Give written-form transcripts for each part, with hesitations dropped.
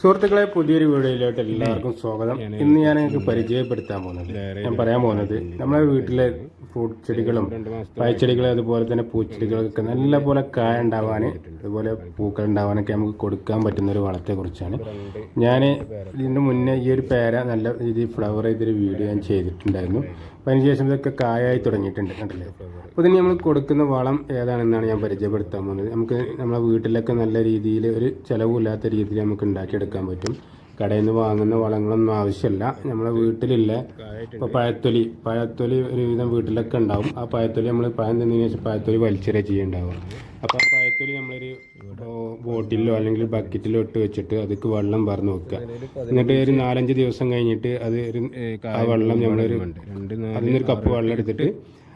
സുഹൃത്തുക്കളെ, പുതിയൊരു വീഡിയോയിലോട്ട് എല്ലാവർക്കും സ്വാഗതം. ഇന്ന് ഞാൻ നിങ്ങൾക്ക് പരിചയപ്പെടുത്താൻ പോകുന്നത്, ഞാൻ പറയാൻ പോകുന്നത്, നമ്മുടെ വീട്ടിലെ ഫ്രൂട്ട് ചെടികളും പഴച്ചെടികളും അതുപോലെ തന്നെ പൂച്ചെടികളൊക്കെ നല്ല പോലെ കായ ഉണ്ടാവാൻ, അതുപോലെ പൂക്കൾ ഉണ്ടാവാനൊക്കെ നമുക്ക് കൊടുക്കാൻ പറ്റുന്ന ഒരു വളത്തെക്കുറിച്ചാണ്. ഞാൻ ഇതിന് മുന്നേ ഈ ഒരു പേര നല്ല രീതിയിൽ ഫ്ലവർ ചെയ്തൊരു വീഡിയോ ഞാൻ ചെയ്തിട്ടുണ്ടായിരുന്നു. അപ്പോൾ അതിനുശേഷം ഇതൊക്കെ കായായി തുടങ്ങിയിട്ടുണ്ട്, കണ്ടില്ലേ. അപ്പോൾ ഇതിന് നമ്മൾ കൊടുക്കുന്ന വളം ഏതാണെന്നാണ് ഞാൻ പരിചയപ്പെടുത്താൻ പോകുന്നത്. നമുക്ക് നമ്മളെ വീട്ടിലൊക്കെ നല്ല രീതിയിൽ ഒരു ചിലവില്ലാത്ത രീതിയിൽ നമുക്ക് ഉണ്ടാക്കിയെടുക്കാൻ പറ്റും. കടയിൽ നിന്ന് വാങ്ങുന്ന വളങ്ങളൊന്നും ആവശ്യമില്ല. നമ്മളെ വീട്ടിലില്ല ഇപ്പോൾ പഴത്തൊലി ഒരുവിധം വീട്ടിലൊക്കെ ഉണ്ടാവും. ആ പഴത്തൊലി നമ്മൾ പഴം തിന്നതിന് ശേഷം പഴത്തൊലി വലിച്ചെറിയ ചെയ്യുന്നുണ്ടാവും. അപ്പോൾ ആ പഴത്തൊലി നമ്മളൊരു ബോട്ടിലോ അല്ലെങ്കിൽ ബക്കറ്റിലോ ഇട്ട് വെച്ചിട്ട് അതിക്ക് വെള്ളം പറന്ന് വെക്കുക. എന്നിട്ട് ഒരു 4-5 ദിവസം കഴിഞ്ഞിട്ട് അത് ആ വെള്ളം നമ്മളൊരു അതിനൊരു കപ്പ് വെള്ളം എടുത്തിട്ട്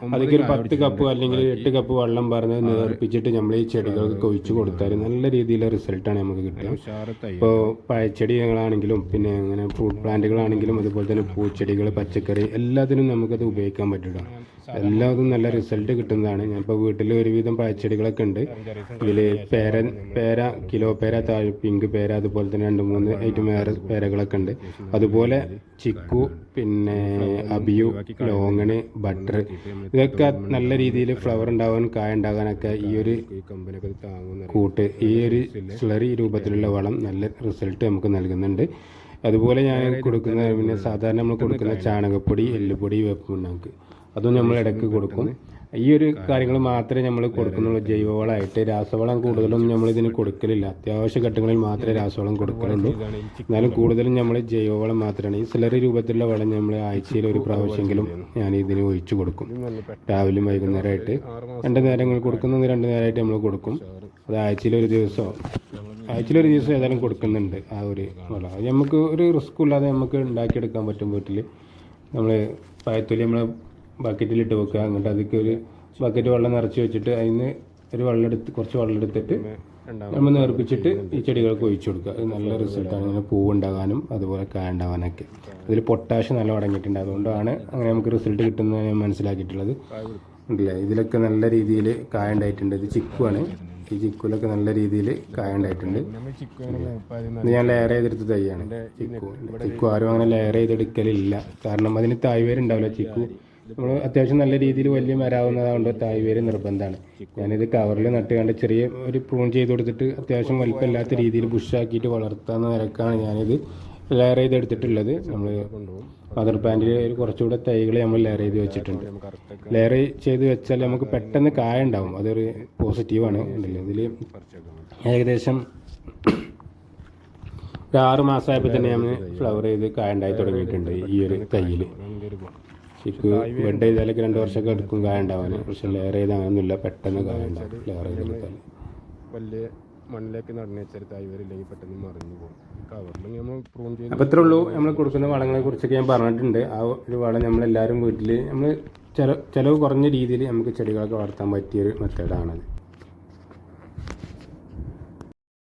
അതിലേക്ക് ഒരു 10 കപ്പ് അല്ലെങ്കിൽ 8 കപ്പ് വെള്ളം പറഞ്ഞ് നേർപ്പിച്ചിട്ട് നമ്മൾ ഈ ചെടികൾക്ക് ഒഴിച്ചു കൊടുത്താൽ നല്ല രീതിയിലുള്ള റിസൾട്ടാണ് നമുക്ക് കിട്ടുക. ഇപ്പോൾ പഴച്ചെടികളാണെങ്കിലും പിന്നെ അങ്ങനെ ഫ്രൂട്ട് പ്ലാന്റുകളാണെങ്കിലും അതുപോലെ തന്നെ പൂച്ചെടികൾ, പച്ചക്കറി എല്ലാത്തിനും നമുക്കത് ഉപയോഗിക്കാൻ പറ്റില്ല. എല്ലാതും നല്ല റിസൾട്ട് കിട്ടുന്നതാണ്. ഞാനിപ്പോൾ വീട്ടിൽ ഒരുവിധം പഴച്ചെടികളൊക്കെ ഉണ്ട്. ഇതിൽ പേര കിലോ പേര, താഴെ പിങ്ക് പേര, അതുപോലെ തന്നെ 2-3 ഐറ്റം വേറെ പേരകളൊക്കെ ഉണ്ട്. അതുപോലെ ചിക്കു, പിന്നെ അബിയു, ലോങ്ങണ്, ബട്ടർ, ഇതൊക്കെ നല്ല രീതിയിൽ ഫ്ലവർ ഉണ്ടാവാൻ, കായ ഉണ്ടാകാനൊക്കെ ഈ ഒരു കൂട്ട്, ഈ ഒരു സ്ലറി രൂപത്തിലുള്ള വളം നല്ല റിസൾട്ട് നമുക്ക് നൽകുന്നുണ്ട്. അതുപോലെ ഞാൻ കൊടുക്കുന്ന പിന്നെ സാധാരണ നമ്മൾ കൊടുക്കുന്ന ചാണകപ്പൊടി, എല്ലുപൊടി, വേപ്പിണ്ണാക്ക് അതും നമ്മൾ ഇടയ്ക്ക് കൊടുക്കും. ഈ ഒരു കാര്യങ്ങൾ മാത്രമേ നമ്മൾ കൊടുക്കുന്നുള്ളൂ. ജൈവവളമായിട്ട് രാസവളം കൂടുതലൊന്നും നമ്മളിതിന് കൊടുക്കലില്ല. അത്യാവശ്യ ഘട്ടങ്ങളിൽ മാത്രമേ രാസവളം കൊടുക്കലുള്ളൂ. എന്നാലും കൂടുതലും നമ്മൾ ജൈവവളം മാത്രമാണ്. ഈ സ്ലറി രൂപത്തിലുള്ള വളം നമ്മൾ ആഴ്ചയിൽ ഒരു പ്രാവശ്യമെങ്കിലും ഞാൻ ഇതിന് ഒഴിച്ചു കൊടുക്കും. രാവിലെയും വൈകുന്നേരമായിട്ട് 2 നേരങ്ങൾ കൊടുക്കുന്നത്, 2 നേരമായിട്ട് നമ്മൾ കൊടുക്കും. അത് ആഴ്ചയിലൊരു ദിവസം ഏതായാലും കൊടുക്കുന്നുണ്ട്. ആ ഒരു വളം നമുക്ക് ഒരു റിസ്ക്കും ഇല്ലാതെ നമുക്ക് ഉണ്ടാക്കിയെടുക്കാൻ പറ്റും. വീട്ടിൽ നമ്മൾ പഴത്തൊലി നമ്മൾ ബക്കറ്റിലിട്ട് വെക്കുക. എന്നിട്ട് അതിലേക്ക് ഒരു ബക്കറ്റ് വെള്ളം നിറച്ച് വെച്ചിട്ട് അതിന് ഒരു കുറച്ച് വെള്ളം എടുത്തിട്ട് നമ്മൾ നേർപ്പിച്ചിട്ട് ഈ ചെടികൾക്ക് ഒഴിച്ചു കൊടുക്കുക. അത് നല്ല റിസൾട്ടാണ്. അങ്ങനെ പൂവുണ്ടാകാനും അതുപോലെ കായ ഉണ്ടാകാനൊക്കെ. അതിൽ പൊട്ടാഷ്യം നല്ല അടങ്ങിയിട്ടുണ്ട്. അതുകൊണ്ടാണ് അങ്ങനെ നമുക്ക് റിസൾട്ട് കിട്ടുന്നത് ഞാൻ മനസ്സിലാക്കിയിട്ടുള്ളത്. ഉണ്ടല്ലേ, ഇതിലൊക്കെ നല്ല രീതിയിൽ കായ ഉണ്ടായിട്ടുണ്ട്. ഇത് ചിക്കുവാണ്. ഈ ചിക്കുലൊക്കെ നല്ല രീതിയിൽ കായ ഉണ്ടായിട്ടുണ്ട്. ഇത് ഞാൻ ലെയർ ചെയ്തെടുത്ത് തൈയാണ്. ചിക്കു ആരും അങ്ങനെ ലെയർ ചെയ്തെടുക്കലില്ല. കാരണം അതിന് തായ്വേരുണ്ടാവില്ല. ചിക്കു നമ്മൾ അത്യാവശ്യം നല്ല രീതിയിൽ വലിയ മരാവുന്നതുകൊണ്ട് തായ്വേര് നിർബന്ധമാണ്. ഞാനിത് കവറിൽ നട്ടുകൊണ്ട് ചെറിയ ഒരു പ്രൂൺ ചെയ്ത് കൊടുത്തിട്ട് അത്യാവശ്യം വലിപ്പമില്ലാത്ത രീതിയിൽ ബുഷാക്കിയിട്ട് വളർത്താവുന്ന നിരക്കാണ് ഞാനിത് ലെയർ ചെയ്തെടുത്തിട്ടുള്ളത്. നമ്മൾ മദർ പ്ലാന്റിൽ കുറച്ചുകൂടെ തൈകൾ നമ്മൾ ലെയർ ചെയ്ത് വെച്ചിട്ടുണ്ട്. ലെയർ ചെയ്ത് വെച്ചാൽ നമുക്ക് പെട്ടെന്ന് കായ ഉണ്ടാവും. അതൊരു പോസിറ്റീവാണ്. ഉണ്ടല്ലോ, ഇതിൽ ഏകദേശം ഒരു 6 മാസമായപ്പോൾ തന്നെ നമ്മൾ ഫ്ലവർ ചെയ്ത് കായ ഉണ്ടായി തുടങ്ങിയിട്ടുണ്ട്. ഈ ഒരു തൈയിൽ ശരിക്കും ബെഡ് ചെയ്താലൊക്കെ 2 വർഷമൊക്കെ എടുക്കും കായ ഉണ്ടാവാൻ. പക്ഷെ ലെയർ ചെയ്ത് അങ്ങനെയൊന്നുമില്ല, പെട്ടെന്ന് കായ ഉണ്ടാവും ലെയർ ചെയ്തെടുത്താൽ. വലിയ മണ്ണിലേക്ക് നടന്നു വെച്ചാൽ തായ്വരില്ലെങ്കിൽ പെട്ടെന്ന് മറിഞ്ഞു പോകും. കവറിൽ നമ്മൾ പ്രൂൺ ചെയ്ത് അപ്പോൾ ഇത്രേ ഉള്ളൂ. നമ്മൾ കൊടുക്കുന്ന വളങ്ങളെ കുറിച്ചൊക്കെ ഞാൻ പറഞ്ഞിട്ടുണ്ട്. ആ ഒരു വളം നമ്മളെല്ലാവരും വീട്ടിൽ നമ്മൾ ചിലവ് കുറഞ്ഞ രീതിയിൽ നമുക്ക് ചെടികളൊക്കെ വളർത്താൻ പറ്റിയൊരു മെത്തേഡാണത്.